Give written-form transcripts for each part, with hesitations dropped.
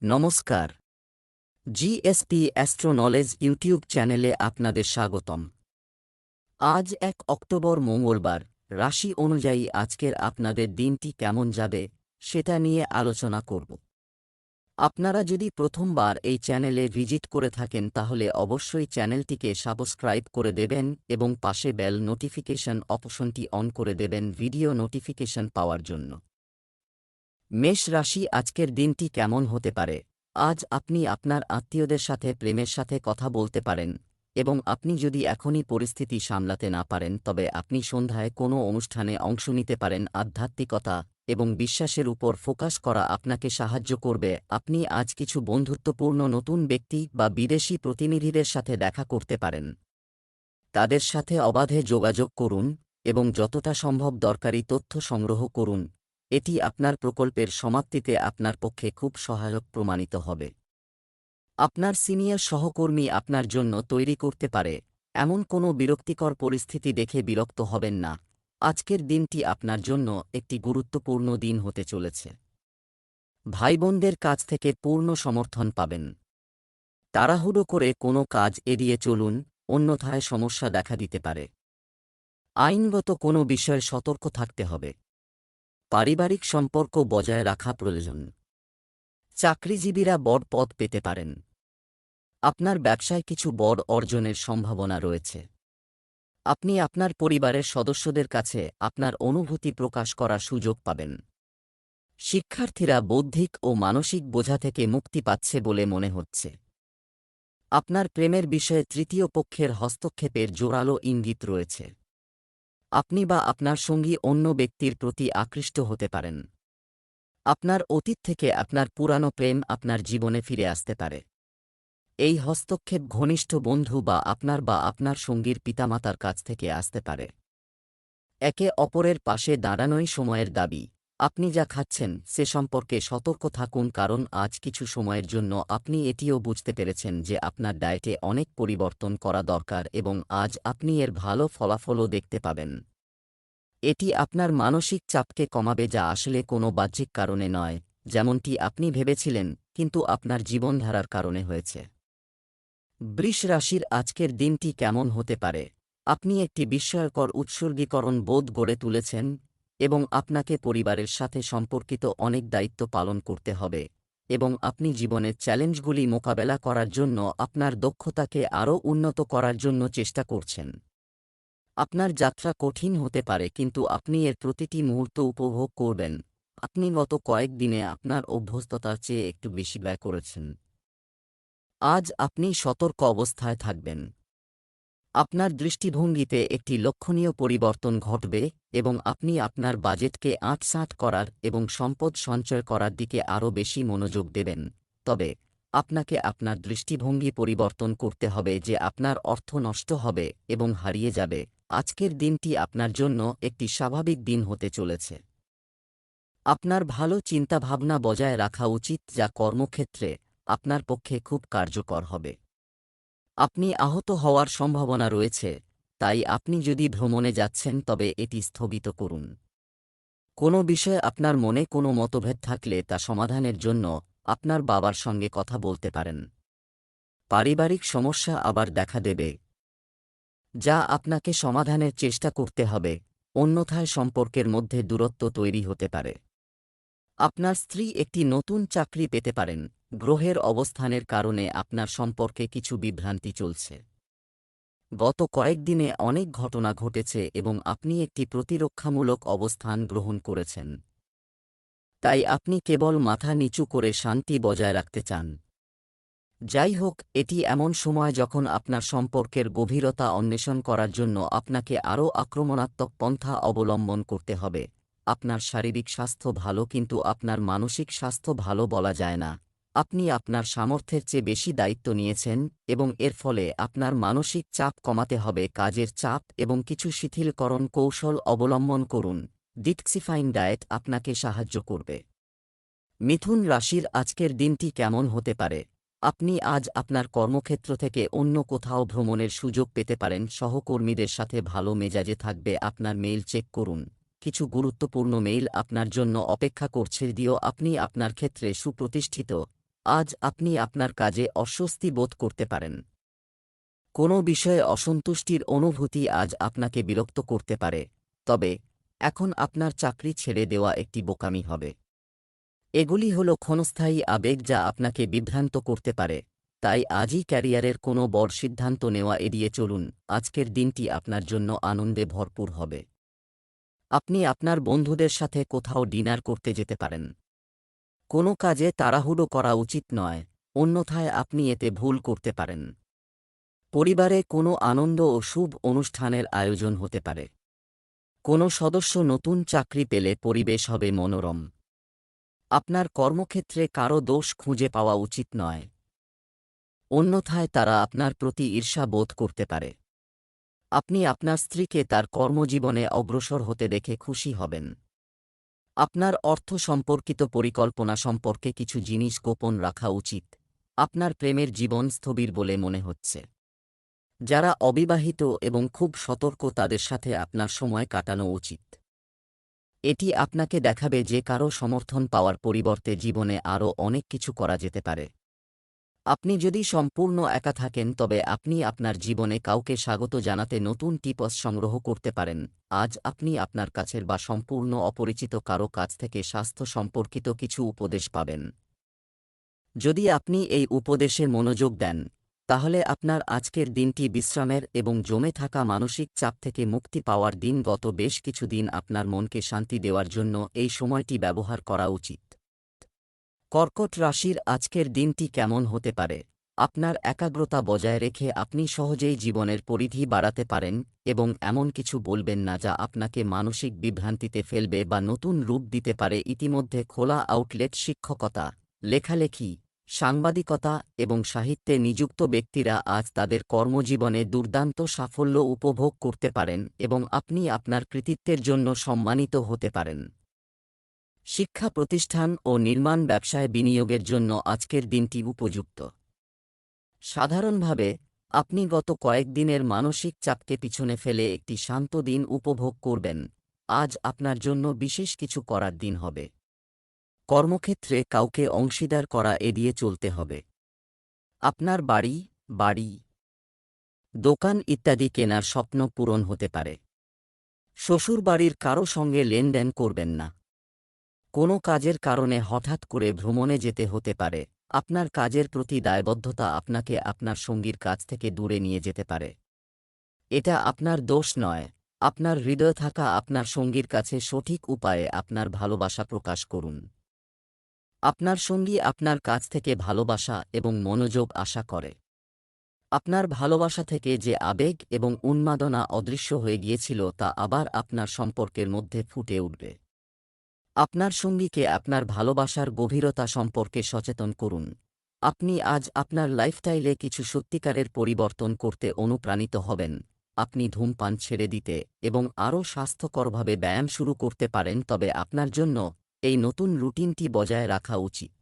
নমস্কার। GSP astro knowledge YouTube চ্যানেলে আপনাদের স্বাগতম। আজ ১ অক্টোবর মঙ্গলবার। রাশি অনুযায়ী আজকের আপনাদের দিনটি কেমন যাবে সেটা নিয়ে আলোচনা করব। আপনারা যদি প্রথমবার এই চ্যানেলে ভিজিট করে থাকেন তাহলে অবশ্যই চ্যানেলটিকে সাবস্ক্রাইব করে দেবেন এবং পাশে বেল নোটিফিকেশন অপশনটি অন করে দেবেন ভিডিও নোটিফিকেশন পাওয়ার জন্য। মেষ রাশি আজকের দিনটি কেমন হতে পারে। আজ আপনি আপনার আত্মীয়দের সাথে প্রেমের সাথে কথা বলতে পারেন এবং আপনি যদি এখনই পরিস্থিতি সামলাতে না পারেন তবে আপনি সন্ধ্যায় কোনো অনুষ্ঠানে অংশ নিতে পারেন। আধ্যাত্মিকতা এবং বিশ্বাসের উপর ফোকাস করা আপনাকে সাহায্য করবে। আপনি আজ কিছু বন্ধুত্বপূর্ণ নতুন ব্যক্তি বা বিদেশি প্রতিনিধিদের সাথে দেখা করতে পারেন। তাদের সাথে অবাধে যোগাযোগ করুন এবং যতটা সম্ভব দরকারি তথ্য সংগ্রহ করুন। এটি আপনার প্রকল্পের সমাপ্তিতে আপনার পক্ষে খুব সহায়ক প্রমাণিত হবে। আপনার সিনিয়র সহকর্মী আপনার জন্য তৈরি করতে পারে এমন কোনো বিরক্তিকর পরিস্থিতি দেখে বিরক্ত হবেন না। আজকের দিনটি আপনার জন্য একটি গুরুত্বপূর্ণ দিন হতে চলেছে। ভাইবোনদের কাছ থেকে পূর্ণ সমর্থন পাবেন। তাড়াহুড়ো করে কোনো কাজ এড়িয়ে চলুন, অন্যথায় সমস্যা দেখা দিতে পারে। আইনগত কোনো বিষয়ে সতর্ক থাকতে হবে। পারিবারিক সম্পর্ক বজায় রাখা প্রয়োজন। চাকরিজীবীরা বড় পদ পেতে পারেন। আপনার ব্যবসায় কিছু বড় অর্জনের সম্ভাবনা রয়েছে। আপনি আপনার পরিবারের সদস্যদের কাছে আপনার অনুভূতি প্রকাশ করার সুযোগ পাবেন। শিক্ষার্থীরা বৌদ্ধিক ও মানসিক বোঝা থেকে মুক্তি পাচ্ছে বলে মনে হচ্ছে। আপনার প্রেমের বিষয়ে তৃতীয় পক্ষের হস্তক্ষেপের জোরালো ইঙ্গিত রয়েছে। আপনি বা আপনার সঙ্গী অন্য ব্যক্তির প্রতি আকৃষ্ট হতে পারেন। আপনার অতীত থেকে আপনার পুরানো প্রেম আপনার জীবনে ফিরে আসতে পারে। এই হস্তক্ষেপ ঘনিষ্ঠ বন্ধু বা আপনার সঙ্গীর পিতামাতার কাছ থেকে আসতে পারে। একে অপরের পাশে দাঁড়ানোই সময়ের দাবি। আপনি যা খাচ্ছেন সে সম্পর্কে সতর্ক থাকুন, কারণ আজ কিছু সময়ের জন্য আপনি এটিও বুঝতে পেরেছেন যে আপনার ডায়েটে অনেক পরিবর্তন করা দরকার এবং আজ আপনি এর ভালো ফলাফলও দেখতে পাবেন। এটি আপনার মানসিক চাপকে কমাবে, যা আসলে কোনো বাহ্যিক কারণে নয় যেমনটি আপনি ভেবেছিলেন, কিন্তু আপনার জীবনধারার কারণে হয়েছে। বৃষ রাশির আজকের দিনটি কেমন হতে পারে। আপনি একটি বিস্ময়কর উৎসর্গীকরণ বোধ গড়ে তুলেছেন এবং আপনাকে পরিবারের সাথে সম্পর্কিত অনেক দায়িত্ব পালন করতে হবে এবং আপনি জীবনের চ্যালেঞ্জগুলি মোকাবেলা করার জন্য আপনার দক্ষতাকে আরও উন্নত করার জন্য চেষ্টা করছেন। আপনার যাত্রা কঠিন হতে পারে, কিন্তু আপনি এর প্রতিটি মুহূর্ত উপভোগ করবেন। আপনি গত কয়েকদিনে আপনার অভ্যস্ততার চেয়ে একটু বেশি ব্যয় করেছেন। আজ আপনি সতর্ক অবস্থায় থাকবেন। আপনার দৃষ্টিভঙ্গিতে একটি লক্ষণীয় পরিবর্তন ঘটবে এবং আপনি আপনার বাজেটকে আঁটসাঁট করার এবং সম্পদ সঞ্চয় করার দিকে আরও বেশি মনোযোগ দেবেন। তবে আপনাকে আপনার দৃষ্টিভঙ্গি পরিবর্তন করতে হবে যে আপনার অর্থ নষ্ট হবে এবং হারিয়ে যাবে। আজকের দিনটি আপনার জন্য একটি স্বাভাবিক দিন হতে চলেছে। আপনার ভালো চিন্তাভাবনা বজায় রাখা উচিত, যা কর্মক্ষেত্রে আপনার পক্ষে খুব কার্যকর হবে। আপনি আহত হওয়ার সম্ভাবনা রয়েছে, তাই আপনি যদি ভ্রমণে যাচ্ছেন তবে এটি স্থগিত করুন। কোনো বিষয়ে আপনার মনে কোনো মতভেদ থাকলে তা সমাধানের জন্য আপনার বাবার সঙ্গে কথা বলতে পারেন। পারিবারিক সমস্যা আবার দেখা দেবে, যা আপনাকে সমাধানের চেষ্টা করতে হবে, অন্যথায় সম্পর্কের মধ্যে দূরত্ব তৈরি হতে পারে। আপনার স্ত্রী একটি নতুন চাকরি পেতে পারেন। গ্রহের অবস্থানের কারণে আপনার সম্পর্কে কিছু বিভ্রান্তি চলছে। গত কয়েকদিনে অনেক ঘটনা ঘটেছে এবং আপনি একটি প্রতিরক্ষামূলক অবস্থান গ্রহণ করেছেন, তাই আপনি কেবল মাথা নিচু করে শান্তি বজায় রাখতে চান। যাই হোক, এটি এমন সময় যখন আপনার সম্পর্কের গভীরতা অন্বেষণ করার জন্য আপনাকে আরও আক্রমণাত্মক পন্থা অবলম্বন করতে হবে। আপনার শারীরিক স্বাস্থ্য ভালো, কিন্তু আপনার মানসিক স্বাস্থ্য ভালো বলা যায় না। আপনি আপনার সামর্থ্যের চেয়ে বেশি দায়িত্ব নিয়েছেন এবং এর ফলে আপনার মানসিক চাপ কমাতে হবে। কাজের চাপ এবং কিছু শিথিলকরণ কৌশল অবলম্বন করুন। ডিটক্সিফাইং ডায়েট আপনাকে সাহায্য করবে। মিথুন রাশির আজকের দিনটি কেমন হতে পারে। আপনি আজ আপনার কর্মক্ষেত্র থেকে অন্য কোথাও ভ্রমণের সুযোগ পেতে পারেন। সহকর্মীদের সাথে ভালো মেজাজে থাকবে। আপনার মেইল চেক করুন, কিছু গুরুত্বপূর্ণ মেইল আপনার জন্য অপেক্ষা করছে। যদিও আপনি আপনার ক্ষেত্রে সুপ্রতিষ্ঠিত, আজ আপনি আপনার কাজে অস্বস্তি বোধ করতে পারেন। কোনো বিষয়ে অসন্তুষ্টির অনুভূতি আজ আপনাকে বিরক্ত করতে পারে, তবে এখন আপনার চাকরি ছেড়ে দেওয়া একটি বোকামি হবে। এগুলি হল ক্ষণস্থায়ী আবেগ যা আপনাকে বিভ্রান্ত করতে পারে, তাই আজই ক্যারিয়ারের কোনো বড় সিদ্ধান্ত নেওয়া এড়িয়ে চলুন। আজকের দিনটি আপনার জন্য আনন্দে ভরপুর হবে। আপনি আপনার বন্ধুদের সাথে কোথাও ডিনার করতে যেতে পারেন। কোনো কাজে তাড়াহুড়ো করা উচিত নয়, অন্যথায় আপনি এতে ভুল করতে পারেন। পরিবারে কোনো আনন্দ ও শুভ অনুষ্ঠানের আয়োজন হতে পারে। কোনো সদস্য নতুন চাকরি পেলে পরিবেশ হবে মনোরম। আপনার কর্মক্ষেত্রে কারও দোষ খুঁজে পাওয়া উচিত নয়, অন্যথায় তারা আপনার প্রতি ঈর্ষা বোধ করতে পারে। আপনি আপনার স্ত্রীকে তার কর্মজীবনে অগ্রসর হতে দেখে খুশি হবেন। আপনার অর্থ সম্পর্কিত পরিকল্পনা সম্পর্কে কিছু জিনিস গোপন রাখা উচিত। আপনার প্রেমের জীবন স্থবির বলে মনে হচ্ছে। যারা অবিবাহিত এবং খুব সতর্ক তাদের সাথে আপনার সময় কাটানো উচিত। এটি আপনাকে দেখাবে যে কারও সমর্থন পাওয়ার পরিবর্তে জীবনে আরও অনেক কিছু করা যেতে পারে। আপনি যদি সম্পূর্ণ একা থাকেন তবে আপনি আপনার জীবনে কাউকে স্বাগত জানাতে নতুন টিপস সংগ্রহ করতে পারেন। আজ আপনি আপনার কাছের বা সম্পূর্ণ অপরিচিত কারো কাছ থেকে স্বাস্থ্য সম্পর্কিত কিছু উপদেশ পাবেন। যদি আপনি এই উপদেশে মনোযোগ দেন, তাহলে আপনার আজকের দিনটি বিশ্রামের এবং জমে থাকা মানসিক চাপ থেকে মুক্তি পাওয়ার দিন। গত বেশ কিছুদিন আপনার মনকে শান্তি দেওয়ার জন্য এই সময়টি ব্যবহার করা উচিত। কর্কট রাশির আজকের দিনটি কেমন হতে পারে? আপনার একাগ্রতা বজায় রেখে আপনি সহজেই জীবনের পরিধি বাড়াতে পারেন এবং এমন কিছু বলবেন না যা আপনাকে মানসিক বিভ্রান্তিতে ফেলবে বা নতুন রূপ দিতে পারে। ইতিমধ্যে খোলা আউটলেট, শিক্ষকতা, লেখালেখি, সাংবাদিকতা এবং সাহিত্যে নিযুক্ত ব্যক্তিরা আজ তাদের কর্মজীবনে দুর্দান্ত সাফল্য উপভোগ করতে পারেন এবং আপনি আপনার কৃতিত্বের জন্য সম্মানিত হতে পারেন। শিক্ষা প্রতিষ্ঠান ও নির্মাণ ব্যবসায় বিনিয়োগের জন্য আজকের দিনটি উপযুক্ত। সাধারণভাবে আপনি গত কয়েকদিনের মানসিক চাপকে পিছনে ফেলে একটি শান্ত দিন উপভোগ করবেন। আজ আপনার জন্য বিশেষ কিছু করার দিন হবে। কর্মক্ষেত্রে কাউকে অংশীদার করা এড়িয়ে চলতে হবে। আপনার বাড়ি, দোকান ইত্যাদি কেনার স্বপ্ন পূরণ হতে পারে। শ্বশুরবাড়ির কারও সঙ্গে লেনদেন করবেন না। কোনো কাজের কারণে হঠাৎ করে ভ্রমণে যেতে হতে পারে। আপনার কাজের প্রতি দায়বদ্ধতা আপনাকে আপনার সঙ্গীর কাছ থেকে দূরে নিয়ে যেতে পারে। এটা আপনার দোষ নয়, আপনার হৃদয় থাকা আপনার সঙ্গীর কাছে সঠিক উপায়ে আপনার ভালোবাসা প্রকাশ করুন। আপনার সঙ্গী আপনার কাছ থেকে ভালোবাসা এবং মনোযোগ আশা করে। আপনার ভালোবাসা থেকে যে আবেগ এবং উন্মাদনা অদৃশ্য হয়ে গিয়েছিল তা আবার আপনার সম্পর্কের মধ্যে ফুটে উঠবে। আপনার সঙ্গীকে আপনার ভালোবাসার গভীরতা সম্পর্কে সচেতন করুন। আপনি আজ আপনার লাইফস্টাইলে কিছু সত্যিকারের পরিবর্তন করতে অনুপ্রাণিত হবেন। আপনি ধূমপান ছেড়ে দিতে এবং আরও স্বাস্থ্যকরভাবে ব্যায়াম শুরু করতে পারেন, তবে আপনার জন্য এই নতুন রুটিনটি বজায় রাখা উচিত।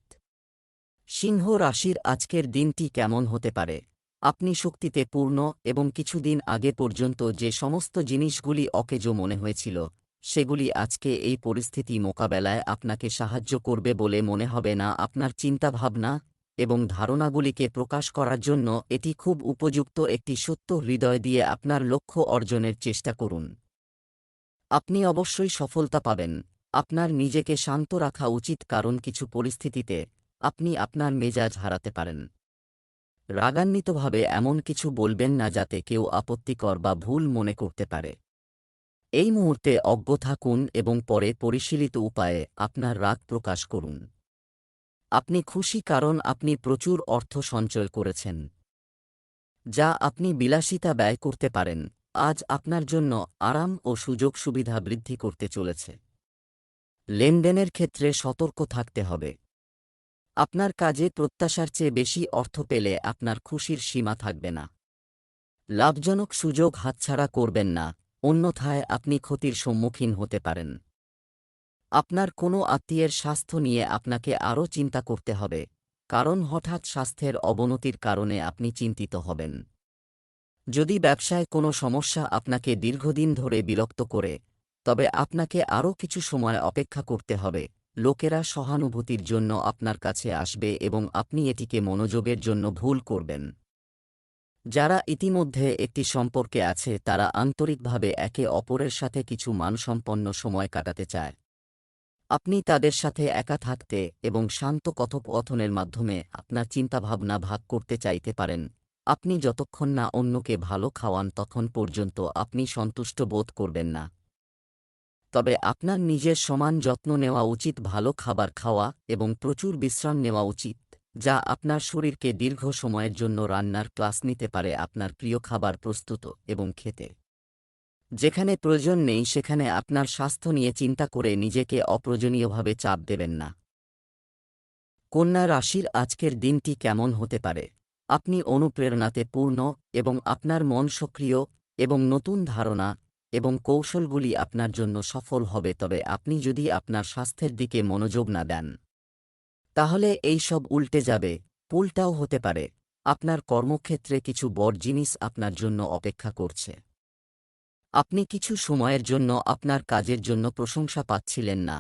সিংহ রাশির আজকের দিনটি কেমন হতে পারে? আপনি শক্তিতে পূর্ণ এবং কিছুদিন আগে পর্যন্ত যে সমস্ত জিনিসগুলি অকেজো মনে হয়েছিল, সেগুলি আজকে এই পরিস্থিতি মোকাবেলায় আপনাকে সাহায্য করবে বলে মনে হবে না। আপনার চিন্তাভাবনা এবং ধারণাগুলিকে প্রকাশ করার জন্য এটি খুব উপযুক্ত একটি সত্য হৃদয় দিয়ে আপনার লক্ষ্য অর্জনের চেষ্টা করুন। আপনি অবশ্যই সফলতা পাবেন। আপনার নিজেকে শান্ত রাখা উচিত, কারণ কিছু পরিস্থিতিতে আপনি আপনার মেজাজ হারাতে পারেন। রাগান্বিতভাবে এমন কিছু বলবেন না যাতে কেউ আপত্তিকর বা ভুল মনে করতে পারে। এই মুহূর্তে অজ্ঞ থাকুন এবং পরে পরিশীলিত উপায়ে আপনার রাগ প্রকাশ করুন। আপনি খুশি কারণ আপনি প্রচুর অর্থ সঞ্চয় করেছেন, যা আপনি বিলাসিতা ব্যয় করতে পারেন। আজ আপনার জন্য আরাম ও সুযোগ সুবিধা বৃদ্ধি করতে চলেছে। লেনদেনের ক্ষেত্রে সতর্ক থাকতে হবে। আপনার কাজে প্রত্যাশার চেয়ে বেশি অর্থ পেলে আপনার খুশির সীমা থাকবে না। লাভজনক সুযোগ হাতছাড়া করবেন না, অন্যথায় আপনি ক্ষতির সম্মুখীন হতে পারেন। আপনার কোনো আত্মীয়ের স্বাস্থ্য নিয়ে আপনাকে আরও চিন্তা করতে হবে, কারণ হঠাৎ স্বাস্থ্যের অবনতির কারণে আপনি চিন্তিত হবেন। যদি ব্যবসায় কোনো সমস্যা আপনাকে দীর্ঘদিন ধরে বিরক্ত করে, তবে আপনাকে আরও কিছু সময় অপেক্ষা করতে হবে। লোকেরা সহানুভূতির জন্য আপনার কাছে আসবে এবং আপনি এটিকে মনোযোগের জন্য ভুল করবেন। যারা ইতিমধ্যে একটি সম্পর্কে আছে তারা আন্তরিকভাবে একে অপরের সাথে কিছু মানসম্পন্ন সময় কাটাতে চায়। আপনি তাদের সাথে একা থাকতে এবং শান্ত কথোপকথনের মাধ্যমে আপনার চিন্তাভাবনা ভাগ করতে চাইতে পারেন। আপনি যতক্ষণ না অন্যকে ভালো খাওয়ান তখন পর্যন্ত আপনি সন্তুষ্ট বোধ করবেন না। তবে আপনার নিজের সমান যত্ন নেওয়া উচিত, ভালো খাবার খাওয়া এবং প্রচুর বিশ্রাম নেওয়া উচিত, যা আপনার শরীরকে দীর্ঘ সময়ের জন্য রান্নার ক্লাস নিতে পারে আপনার প্রিয় খাবার প্রস্তুত এবং খেতে। যেখানে প্রয়োজন নেই সেখানে আপনার স্বাস্থ্য নিয়ে চিন্তা করে নিজেকে অপ্রয়োজনীয়ভাবে চাপ দেবেন না। কন্যা রাশির আজকের দিনটি কেমন হতে পারে? আপনি অনুপ্রেরণাতে পূর্ণ এবং আপনার মন সক্রিয় এবং নতুন ধারণা এবং কৌশলগুলি আপনার জন্য সফল হবে, তবে আপনি যদি আপনার স্বাস্থ্যের দিকে মনোযোগ না দেন তাহলে এই সব উল্টে যাবে। পুলটাও হতে পারে আপনার কর্মক্ষেত্রে কিছু বড় জিনিস আপনার জন্য অপেক্ষা করছে। আপনি কিছু সময়ের জন্য আপনার কাজের জন্য প্রশংসা পাচ্ছিলেন না,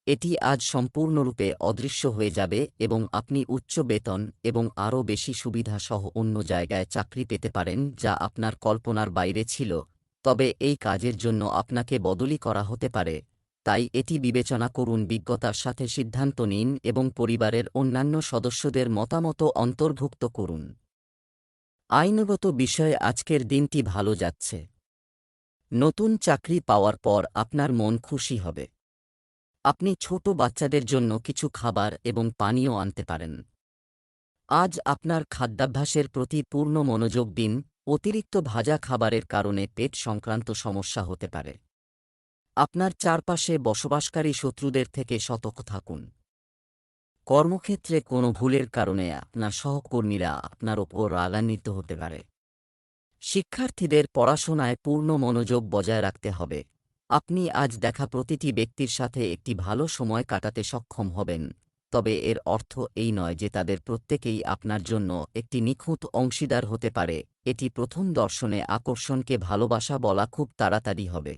এটি আজ সম্পূর্ণরূপে অদৃশ্য হয়ে যাবে এবং আপনি উচ্চ বেতন এবং আরও বেশি সুবিধা সহ অন্য জায়গায় চাকরি পেতে পারেন যা আপনার কল্পনার বাইরে ছিল, তবে এই কাজের জন্য আপনাকে বদলি করা হতে পারে, তাই এটি বিবেচনা করুন। বিজ্ঞতার সাথে সিদ্ধান্ত নিন এবং পরিবারের অন্যান্য সদস্যদের মতামত অন্তর্ভুক্ত করুন। আইনগত বিষয়ে আজকের দিনটি ভালো যাচ্ছে। নতুন চাকরি পাওয়ার পর আপনার মন খুশি হবে। আপনি ছোট বাচ্চাদের জন্য কিছু খাবার এবং পানীয় আনতে পারেন। আজ আপনার খাদ্যাভ্যাসের প্রতি পূর্ণ মনোযোগ দিন, অতিরিক্ত ভাজা খাবারের কারণে পেট সংক্রান্ত সমস্যা হতে পারে। আপনার চারপাশে বসবাসকারী শত্রুদের থেকে সতর্ক থাকুন। কর্মক্ষেত্রে কোনো ভুলের কারণে আপনার সহকর্মীরা আপনার ওপর রাগান্বিত হতে পারে। শিক্ষার্থীদের পড়াশোনায় পূর্ণ মনোযোগ বজায় রাখতে হবে। আপনি আজ দেখা প্রতিটি ব্যক্তির সাথে একটি ভালো সময় কাটাতে সক্ষম হবেন, তবে এর অর্থ এই নয় যে তাদের প্রত্যেকেই আপনার জন্য একটি নিখুঁত অংশীদার হতে পারে। এটি প্রথম দর্শনে আকর্ষণকে ভালোবাসা বলা খুব তাড়াতাড়ি হবে।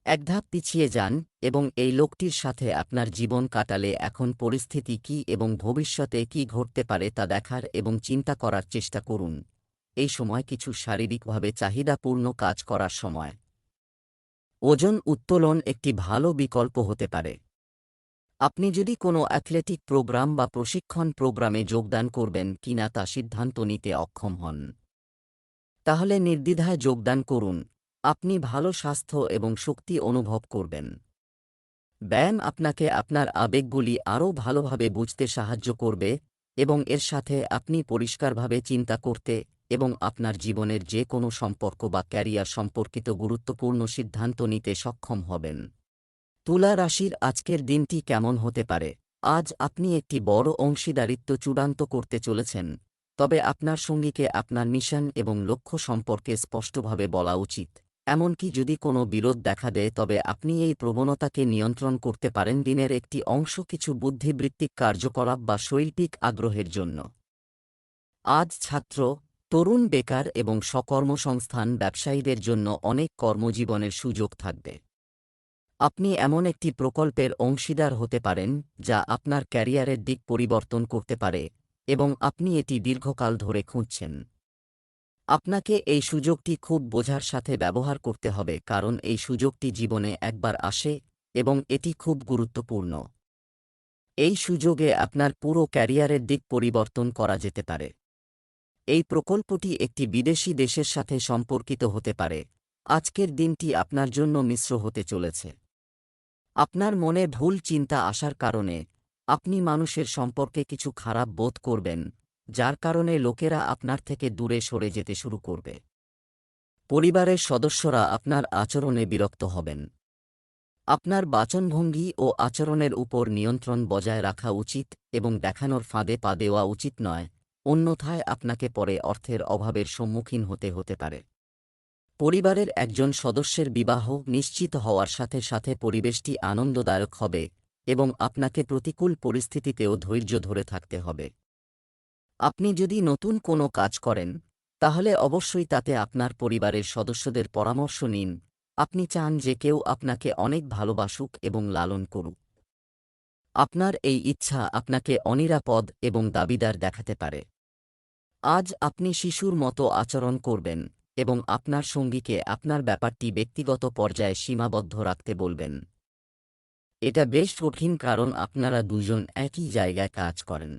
এক ধাপ পিছিয়ে যান এবং এই লোকটির সাথে আপনার জীবন কাটালে এখন পরিস্থিতি কী এবং ভবিষ্যতে কী ঘটতে পারে তা দেখার এবং চিন্তা করার চেষ্টা করুন। এই সময় কিছু শারীরিকভাবে চাহিদাপূর্ণ কাজ করার সময়। ওজন উত্তোলন একটি ভালো বিকল্প হতে পারে। আপনি যদি কোনো অ্যাথলেটিক প্রোগ্রাম বা প্রশিক্ষণ প্রোগ্রামে যোগদান করবেন কিনা তা সিদ্ধান্ত নিতে অক্ষম হন, তাহলে নির্দ্বিধায় যোগদান করুন। আপনি ভালো স্বাস্থ্য এবং শক্তি অনুভব করবেন। ব্যায়াম আপনাকে আপনার আবেগগুলি আরও ভালোভাবে বুঝতে সাহায্য করবে এবং এর সাথে আপনি পরিষ্কারভাবে চিন্তা করতে এবং আপনার জীবনের যে কোনো সম্পর্ক বা ক্যারিয়ার সম্পর্কিত গুরুত্বপূর্ণ সিদ্ধান্ত নিতে সক্ষম হবেন। তুলা রাশির আজকের দিনটি কেমন হতে পারে? আজ আপনি একটি বড় অংশীদারিত্ব চূড়ান্ত করতে চলেছেন, তবে আপনার সঙ্গীকে আপনার মিশন এবং লক্ষ্য সম্পর্কে স্পষ্টভাবে বলা উচিত। এমনকি যদি কোনো বিরোধ দেখা দেয় তবে আপনি এই প্রবণতাকে নিয়ন্ত্রণ করতে পারেন দিনের একটি অংশ কিছু বুদ্ধিবৃত্তিক কার্যকলাপ বা শৈল্পিক আগ্রহের জন্য। আজ ছাত্র, তরুণ, বেকার এবং স্বকর্মসংস্থান ব্যবসায়ীদের জন্য অনেক কর্মজীবনের সুযোগ থাকবে। আপনি এমন একটি প্রকল্পের অংশীদার হতে পারেন যা আপনার ক্যারিয়ারের দিক পরিবর্তন করতে পারে এবং আপনি এটি দীর্ঘকাল ধরে খুঁজছেন। আপনাকে এই সুযোগটি খুব বোঝার সাথে ব্যবহার করতে হবে কারণ এই সুযোগটি জীবনে একবার আসে এবং এটি খুব গুরুত্বপূর্ণ। এই সুযোগে আপনার পুরো ক্যারিয়ারের দিক পরিবর্তন করা যেতে পারে। এই প্রকল্পটি একটি বিদেশি দেশের সাথে সম্পর্কিত হতে পারে। আজকের দিনটি আপনার জন্য মিশ্র হতে চলেছে। আপনার মনে ভুল চিন্তা আসার কারণে আপনি মানুষের সম্পর্কে কিছু খারাপ বোধ করবেন, যার কারণে লোকেরা আপনার থেকে দূরে সরে যেতে শুরু করবে। পরিবারের সদস্যরা আপনার আচরণে বিরক্ত হবেন। আপনার বাচনভঙ্গি ও আচরণের উপর নিয়ন্ত্রণ বজায় রাখা উচিত এবং দেখানোর ফাঁদে পা দেওয়া উচিত নয়, অন্যথায় আপনাকে পরে অর্থের অভাবের সম্মুখীন হতে পারে। পরিবারের একজন সদস্যের বিবাহ নিশ্চিত হওয়ার সাথে সাথে পরিবেশটি আনন্দদায়ক হবে এবং আপনাকে প্রতিকূল পরিস্থিতিতেও ধৈর্য ধরে থাকতে হবে। আপনি যদি নতুন কোনো কাজ করেন তাহলে অবশ্যই তাতে আপনার পরিবারের সদস্যদের পরামর্শ নিন। আপনি চান যে কেউ আপনাকে অনেক ভালোবাসুক এবং লালন করুক। আপনার এই ইচ্ছা আপনাকে অনিরাপদ এবং দাবিদার দেখাতে পারে। আজ আপনি শিশুর মতো আচরণ করবেন এবং আপনার সঙ্গীকে আপনার ব্যাপারটি ব্যক্তিগত পর্যায়ে সীমাবদ্ধ রাখতে বলবেন। এটা বেশ কঠিন কারণ আপনারা দুজন একই জায়গায় কাজ করেন।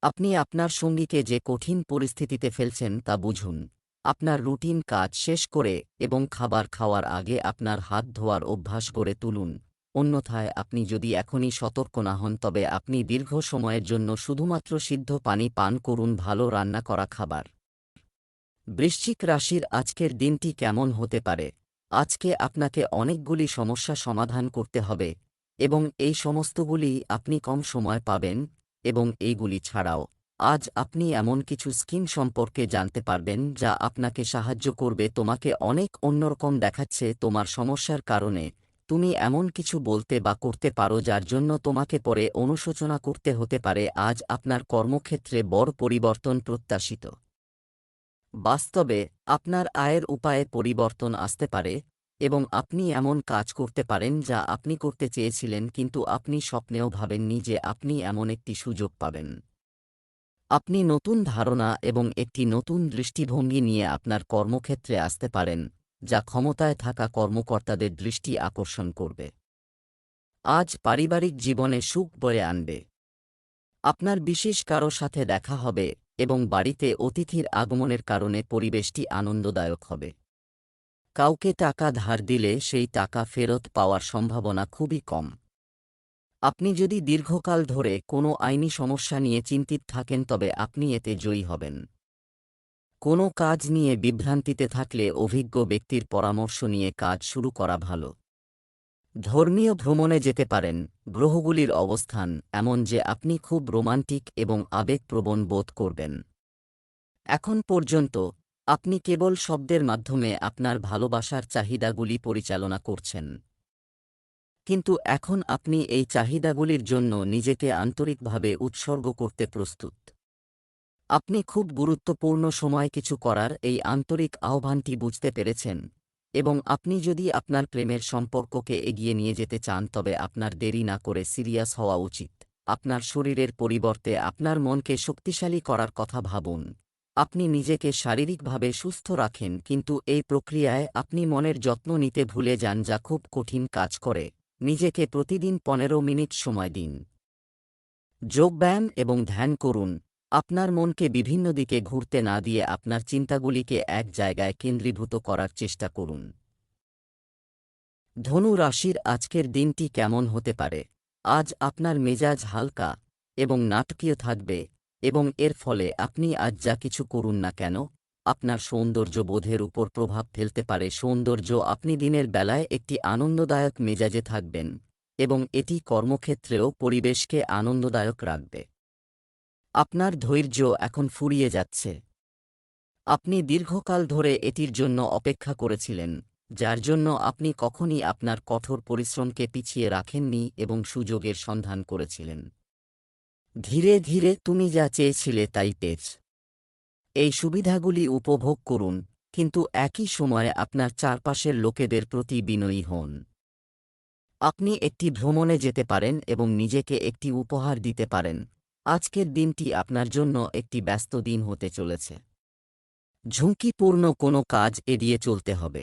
আপনি আপনার সঙ্গীকে যে কঠিন পরিস্থিতিতে ফেলছেন তা বুঝুন। আপনার রুটিন কাজ শেষ করে এবং খাবার খাওয়ার আগে আপনার হাত ধোয়ার অভ্যাস গড়ে তুলুন। অন্যথায় আপনি যদি এখনই সতর্ক না হন তবে আপনি দীর্ঘ সময়ের জন্য শুধুমাত্র সিদ্ধ পানি পান করুন, ভালো রান্না করা খাবার। বৃশ্চিক রাশির আজকের দিনটি কেমন হতে পারে? আজকে আপনাকে অনেকগুলি সমস্যা সমাধান করতে হবে এবং এই সমস্তগুলি আপনি কম সময় পাবেন এবং এইগুলি ছাড়াও আজ আপনি এমন কিছু স্কিম সম্পর্কে জানতে পারবেন যা আপনাকে সাহায্য করবে। তোমাকে অনেক অন্যরকম দেখাচ্ছে তোমার সমস্যার কারণে। তুমি এমন কিছু বলতে বা করতে পারো যার জন্য তোমাকে পরে অনুশোচনা করতে হতে পারে। আজ আপনার কর্মক্ষেত্রে বড় পরিবর্তন প্রত্যাশিত। বাস্তবে আপনার আয়ের উপায়ে পরিবর্তন আসতে পারে এবং আপনি এমন কাজ করতে পারেন যা আপনি করতে চেয়েছিলেন কিন্তু আপনি স্বপ্নেও ভাবেননি যে আপনি এমন একটি সুযোগ পাবেন। আপনি নতুন ধারণা এবং একটি নতুন দৃষ্টিভঙ্গি নিয়ে আপনার কর্মক্ষেত্রে আসতে পারেন যা ক্ষমতায় থাকা কর্মকর্তাদের দৃষ্টি আকর্ষণ করবে। আজ পারিবারিক জীবনে সুখ বয়ে আনবে। আপনার বিশেষ কারো সাথে দেখা হবে এবং বাড়িতে অতিথির আগমনের কারণে পরিবেশটি আনন্দদায়ক হবে। কাউকে টাকা ধার দিলে সেই টাকা ফেরত পাওয়ার সম্ভাবনা খুবই কম। আপনি যদি দীর্ঘকাল ধরে কোনো আইনি সমস্যা নিয়ে চিন্তিত থাকেন তবে আপনি এতে জয়ী হবেন। কোনো কাজ নিয়ে বিভ্রান্তিতে থাকলে অভিজ্ঞ ব্যক্তির পরামর্শ নিয়ে কাজ শুরু করা ভালো। ধর্মীয় ভ্রমণে যেতে পারেন। গ্রহগুলির অবস্থান এমন যে আপনি খুব রোমান্টিক এবং আবেগপ্রবণ বোধ করবেন। এখন পর্যন্ত আপনি কেবল শব্দের মাধ্যমে আপনার ভালোবাসার চাহিদাগুলি পরিচালনা করছেন, কিন্তু এখন আপনি এই চাহিদাগুলির জন্য নিজেকে আন্তরিকভাবে উৎসর্গ করতে প্রস্তুত। আপনি খুব গুরুত্বপূর্ণ সময় কিছু করার এই আন্তরিক আহ্বানটি বুঝতে পেরেছেন এবং আপনি যদি আপনার প্রেমের সম্পর্ককে এগিয়ে নিয়ে যেতে চান তবে আপনার দেরি না করে সিরিয়াস হওয়া উচিত। আপনার শরীরের পরিবর্তে আপনার মনকে শক্তিশালী করার কথা ভাবুন। আপনি নিজেকে শারীরিকভাবে সুস্থ রাখেন কিন্তু এই প্রক্রিয়ায় আপনি মনের যত্ন নিতে ভুলে যান যা খুব কঠিন কাজ করে। নিজেকে প্রতিদিন 15 মিনিট সময় দিন। যোগব্যায়াম এবং ধ্যান করুন। আপনার মনকে বিভিন্ন দিকে ঘুরতে না দিয়ে আপনার চিন্তাগুলিকে এক জায়গায় কেন্দ্রীভূত করার চেষ্টা করুন। ধনু রাশির আজকের দিনটি কেমন হতে পারে? আজ আপনার মেজাজ হালকা এবং নাটকীয় থাকবে এবং এর ফলে আপনি আজ যা কিছু করুন না কেন আপনার সৌন্দর্যবোধের উপর প্রভাব ফেলতে পারে। সৌন্দর্য আপনি দিনের বেলায় একটি আনন্দদায়ক মেজাজে থাকবেন এবং এটি কর্মক্ষেত্রেও পরিবেশকে আনন্দদায়ক রাখবে। আপনার ধৈর্য এখন ফুরিয়ে যাচ্ছে। আপনি দীর্ঘকাল ধরে এটির জন্য অপেক্ষা করেছিলেন, যার জন্য আপনি কখনই আপনার কঠোর পরিশ্রমকে পিছিয়ে রাখেননি এবং সুযোগের সন্ধান করেছিলেন। ধীরে ধীরে তুমি যা চেয়েছিলে তাই পেয়েছ। এই সুবিধাগুলি উপভোগ করুন, কিন্তু একই সময়ে আপনার চারপাশের লোকেদের প্রতি বিনয়ী হন। আপনি একটি ভ্রমণে যেতে পারেন এবং নিজেকে একটি উপহার দিতে পারেন। আজকের দিনটি আপনার জন্য একটি ব্যস্ত দিন হতে চলেছে। ঝুঁকিপূর্ণ কোনো কাজ এড়িয়ে চলতে হবে।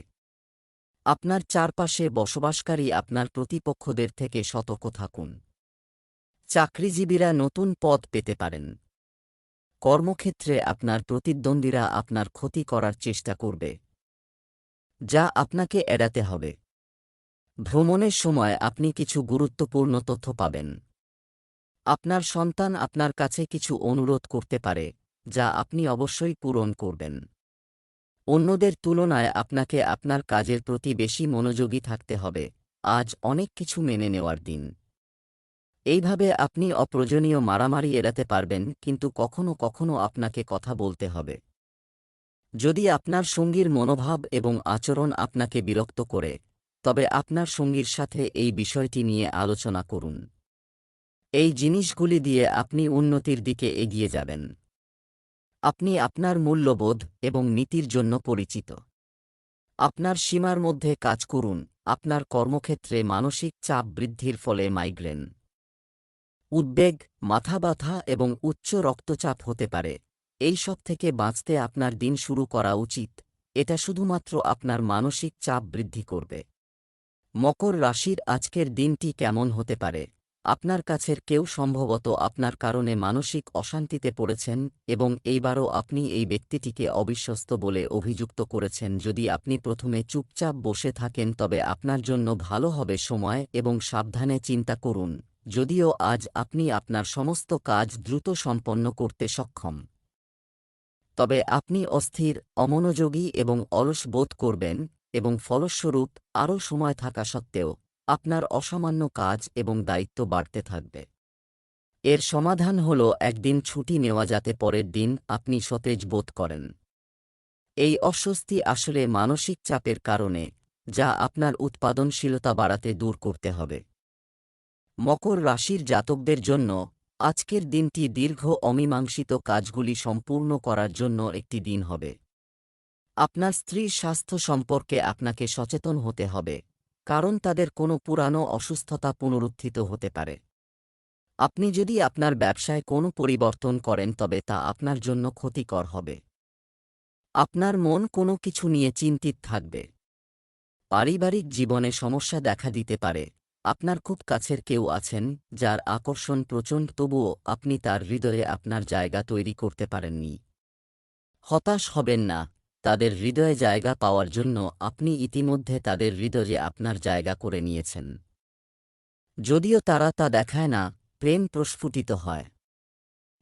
আপনার চারপাশে বসবাসকারী আপনার প্রতিপক্ষদের থেকে সতর্ক থাকুন। চাকরিজীবীরা নতুন পদ পেতে পারেন। কর্মক্ষেত্রে আপনার প্রতিদ্বন্দ্বীরা আপনার ক্ষতি করার চেষ্টা করবে, যা আপনাকে এড়াতে হবে। ভ্রমণের সময় আপনি কিছু গুরুত্বপূর্ণ তথ্য পাবেন। আপনার সন্তান আপনার কাছে কিছু অনুরোধ করতে পারে, যা আপনি অবশ্যই পূরণ করবেন। অন্যদের তুলনায় আপনাকে আপনার কাজের প্রতি বেশি মনোযোগী থাকতে হবে। আজ অনেক কিছু মেনে নেওয়ার দিন। এইভাবে আপনি অপ্রয়োজনীয় মারামারি এড়াতে পারবেন, কিন্তু কখনো কখনো আপনাকে কথা বলতে হবে। যদি আপনার সঙ্গীর মনোভাব এবং আচরণ আপনাকে বিরক্ত করে, তবে আপনার সঙ্গীর সাথে এই বিষয়টি নিয়ে আলোচনা করুন। এই জিনিসগুলি দিয়ে আপনি উন্নতির দিকে এগিয়ে যাবেন। আপনি আপনার মূল্যবোধ এবং নীতির জন্য পরিচিত। আপনার সীমার মধ্যে কাজ করুন। আপনার কর্মক্ষেত্রে মানসিক চাপ বৃদ্ধির ফলে মাইগ্রেন উদ্বেগ, মাথা ব্যথা এবং উচ্চ রক্তচাপ হতে পারে। এই সব থেকে বাঁচতে আপনার দিন শুরু করা উচিত। এটা শুধুমাত্র আপনার মানসিক চাপ বৃদ্ধি করবে। মকর রাশির আজকের দিনটি কেমন হতে পারে? আপনার কাছের কেউ সম্ভবত আপনার কারণে মানসিক অশান্তিতে পড়েছেন এবং এইবারও আপনি এই ব্যক্তিটিকে অবিশ্বস্ত বলে অভিযুক্ত করেছেন। যদি আপনি প্রথমে চুপচাপ বসে থাকেন তবে আপনার জন্য ভালো হবে। সময় এবং সাবধানে চিন্তা করুন। যদিও আজ আপনি আপনার সমস্ত কাজ দ্রুত সম্পন্ন করতে সক্ষম, তবে আপনি অস্থির, অমনোযোগী এবং অলস বোধ করবেন এবং ফলস্বরূপ আরও সময় থাকা সত্ত্বেও আপনার অসামান্য কাজ এবং দায়িত্ব বাড়তে থাকবে। এর সমাধান হল একদিন ছুটি নেওয়া, যাতে পরের দিন আপনি সতেজ বোধ করেন। এই অস্বস্তি আসলে মানসিক চাপের কারণে, যা আপনার উৎপাদনশীলতা বাড়াতে দূর করতে হবে। মকর রাশির জাতকদের জন্য আজকের দিনটি দীর্ঘ অমীমাংসিত কাজগুলি সম্পূর্ণ করার জন্য একটি দিন হবে। আপনার স্ত্রীর স্বাস্থ্য সম্পর্কে আপনাকে সচেতন হতে হবে, কারণ তাদের কোনো পুরানো অসুস্থতা পুনরুত্থিত হতে পারে। আপনি যদি আপনার ব্যবসায় কোনো পরিবর্তন করেন তবে তা আপনার জন্য ক্ষতিকর হবে। আপনার মন কোনো কিছু নিয়ে চিন্তিত থাকবে। পারিবারিক জীবনে সমস্যা দেখা দিতে পারে। আপনার খুব কাছের কেউ আছেন যার আকর্ষণ প্রচণ্ড, তবুও আপনি তার হৃদয়ে আপনার জায়গা তৈরি করতে পারেননি। হতাশ হবেন না। তাদের হৃদয়ে জায়গা পাওয়ার জন্য আপনি ইতিমধ্যে তাদের হৃদয়ে আপনার জায়গা করে নিয়েছেন। যদিও তারা তা দেখায় না, প্রেম প্রস্ফুটিত হয়।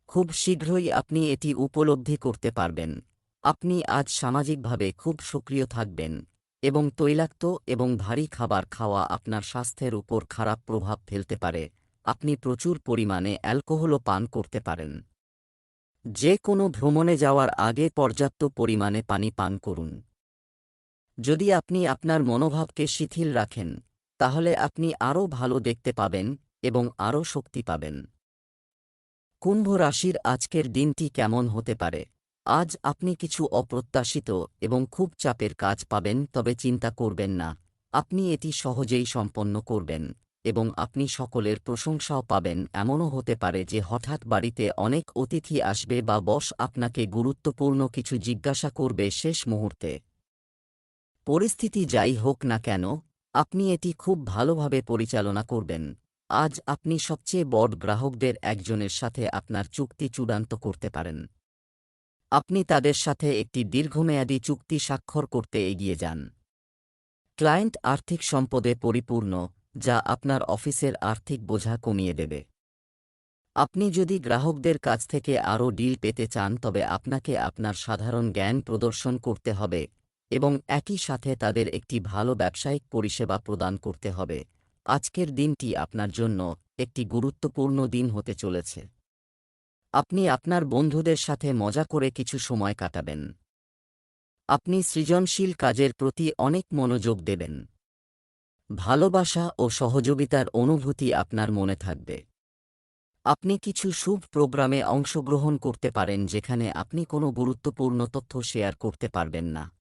খুব শীঘ্রই আপনি এটি উপলব্ধি করতে পারবেন। আপনি আজ সামাজিকভাবে খুব সক্রিয় থাকবেন এবং তৈলাক্ত এবং ভারী খাবার খাওয়া আপনার স্বাস্থ্যের উপর খারাপ প্রভাব ফেলতে পারে। আপনি প্রচুর পরিমাণে অ্যালকোহলও পান করতে পারেন। যে কোনো ভ্রমণে যাওয়ার আগে পর্যাপ্ত পরিমাণে পানি পান করুন। যদি আপনি আপনার মনোভাবকে শিথিল রাখেন, তাহলে আপনি আরও ভালো দেখতে পাবেন এবং আরও শক্তি পাবেন। কুম্ভ রাশির আজকের দিনটি কেমন হতে পারে? আজ আপনি কিছু অপ্রত্যাশিত এবং খুব চাপের কাজ পাবেন, তবে চিন্তা করবেন না। আপনি এটি সহজেই সম্পন্ন করবেন এবং আপনি সকলের প্রশংসাও পাবেন। এমনও হতে পারে যে হঠাৎ বাড়িতে অনেক অতিথি আসবে বা বস আপনাকে গুরুত্বপূর্ণ কিছু জিজ্ঞাসা করবে শেষ মুহূর্তে। পরিস্থিতি যাই হোক না কেন, আপনি এটি খুব ভালোভাবে পরিচালনা করবেন। আজ আপনি সবচেয়ে বড় গ্রাহকদের একজনের সাথে আপনার চুক্তি চূড়ান্ত করতে পারেন। আপনি তাদের সাথে একটি দীর্ঘমেয়াদী চুক্তি স্বাক্ষর করতে এগিয়ে যান। ক্লায়েন্ট আর্থিক সম্পদে পরিপূর্ণ, যা আপনার অফিসের আর্থিক বোঝা কমিয়ে দেবে। আপনি যদি গ্রাহকদের কাছ থেকে আরও ডিল পেতে চান তবে আপনাকে আপনার সাধারণ জ্ঞান প্রদর্শন করতে হবে এবং একই সাথে তাদের একটি ভালো ব্যবসায়িক পরিষেবা প্রদান করতে হবে। আজকের দিনটি আপনার জন্য একটি গুরুত্বপূর্ণ দিন হতে চলেছে। আপনি আপনার বন্ধুদের সাথে মজা করে কিছু সময় কাটাবেন। আপনি সৃজনশীল কাজের প্রতি অনেক মনোযোগ দেবেন। ভালোবাসা ও সহযোগিতার অনুভূতি আপনার মনে থাকবে। আপনি কিছু শুভ প্রোগ্রামে অংশগ্রহণ করতে পারেন যেখানে আপনি কোনো গুরুত্বপূর্ণ তথ্য শেয়ার করতে পারবেন না।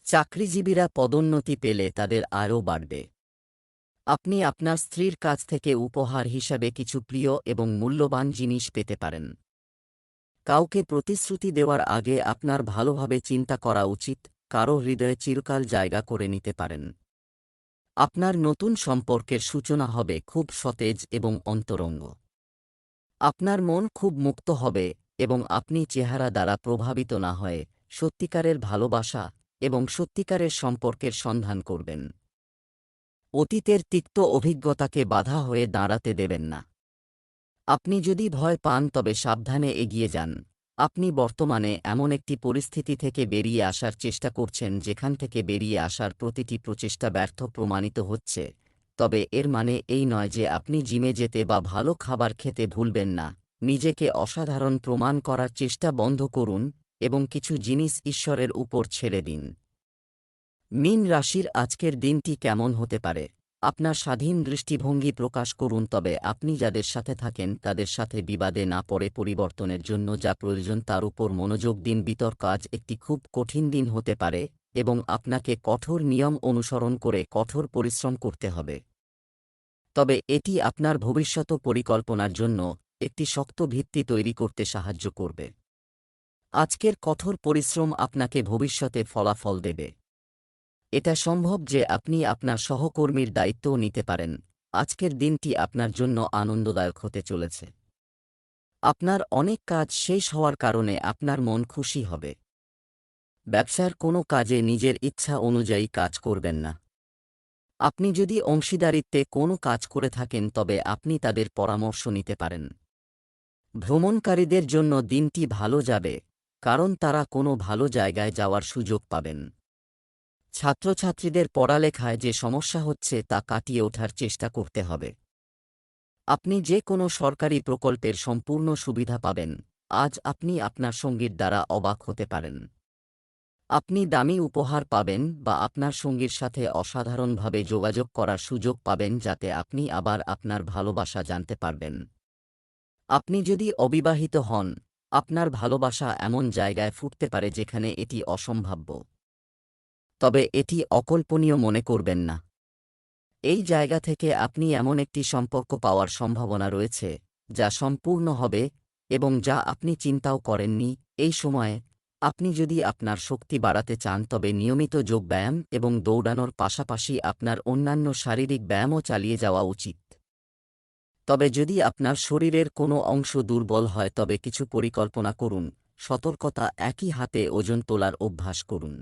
চাকরিজীবীরা পদোন্নতি পেলে তাদের আয়ও বাড়বে। আপনি আপনার স্ত্রীর কাছ থেকে উপহার হিসাবে কিছু প্রিয় এবং মূল্যবান জিনিস পেতে পারেন। কাউকে প্রতিশ্রুতি দেওয়ার আগে আপনার ভালোভাবে চিন্তা করা উচিত, কারো হৃদয়ে চিরকাল জায়গা করে নিতে পারেন। আপনার নতুন সম্পর্কের সূচনা হবে খুব সতেজ এবং অন্তরঙ্গ। আপনার মন খুব মুক্ত হবে এবং আপনি চেহারা দ্বারা প্রভাবিত না হয়ে সত্যিকারের ভালোবাসা এবং সত্যিকারের সম্পর্কের সন্ধান করবেন। অতীতের তিক্ত অভিজ্ঞতাকে বাধা হয়ে দাঁড়াতে দেবেন না। আপনি যদি ভয় পান তবে সাবধানে এগিয়ে যান। আপনি বর্তমানে এমন একটি পরিস্থিতি থেকে বেরিয়ে আসার চেষ্টা করছেন যেখান থেকে বেরিয়ে আসার প্রতিটি প্রচেষ্টা ব্যর্থ প্রমাণিত হচ্ছে, তবে এর মানে এই নয় যে আপনি জিমে যেতে বা ভালো খাবার খেতে ভুলবেন না। নিজেকে অসাধারণ প্রমাণ করার চেষ্টা বন্ধ করুন এবং কিছু জিনিস ঈশ্বরের উপর ছেড়ে দিন। মীন রাশির আজকের দিনটি কেমন হতে পারে? আপনার স্বাধীন দৃষ্টিভঙ্গি প্রকাশ করুন, তবে আপনি যাদের সাথে থাকেন তাদের সাথে বিবাদে না পড়ে পরিবর্তনের জন্য যা প্রয়োজন তার উপর মনোযোগ দিন। বিতর্ক আজ একটি খুব কঠিন দিন হতে পারে এবং আপনাকে কঠোর নিয়ম অনুসরণ করে কঠোর পরিশ্রম করতে হবে। তবে এটি আপনার ভবিষ্যৎ পরিকল্পনার জন্য একটি শক্ত ভিত্তি তৈরি করতে সাহায্য করবে। আজকের কঠোর পরিশ্রম আপনাকে ভবিষ্যতে ফলাফল দেবে। এটা সম্ভব যে আপনি আপনার সহকর্মীর দায়িত্বও নিতে পারেন। আজকের দিনটি আপনার জন্য আনন্দদায়ক হতে চলেছে। আপনার অনেক কাজ শেষ হওয়ার কারণে আপনার মন খুশি হবে। ব্যবসার কোনো কাজে নিজের ইচ্ছা অনুযায়ী কাজ করবেন না। আপনি যদি অংশীদারিত্বে কোনো কাজ করে থাকেন তবে আপনি তাদের পরামর্শ নিতে পারেন। ভ্রমণকারীদের জন্য দিনটি ভালো যাবে, কারণ তারা কোনো ভালো জায়গায় যাওয়ার সুযোগ পাবেন। ছাত্রছাত্রীদের পড়ালেখায় যে সমস্যা হচ্ছে তা কাটিয়ে ওঠার চেষ্টা করতে হবে। আপনি যে কোনো সরকারি প্রকল্পের সম্পূর্ণ সুবিধা পাবেন। আজ আপনি আপনার সঙ্গীর দ্বারা অবাক হতে পারেন। আপনি দামি উপহার পাবেন বা আপনার সঙ্গীর সাথে অসাধারণভাবে যোগাযোগ করার সুযোগ পাবেন যাতে আপনি আবার আপনার ভালোবাসা জানতে পারবেন। আপনি যদি অবিবাহিত হন, আপনার ভালোবাসা এমন জায়গায় ফুটতে পারে যেখানে এটি অসম্ভাব্য। তবে এটি অকল্পনীয় মনে করবেন না। এই জায়গা থেকে আপনি এমন একটি সম্পর্ক পাওয়ার সম্ভাবনা রয়েছে যা সম্পূর্ণ হবে এবং যা আপনি চিন্তাও করেননি। এই সময়ে আপনি যদি আপনার শক্তি বাড়াতে চান তবে নিয়মিত যোগব্যায়াম এবং দৌড়ানোর পাশাপাশি আপনার অন্যান্য শারীরিক ব্যায়ামও চালিয়ে যাওয়া উচিত। তবে যদি আপনার শরীরের কোনো অংশ দুর্বল হয় তবে কিছু পরিকল্পনা করুন। সতর্কতা, একই হাতে ওজন তোলার অভ্যাস করুন।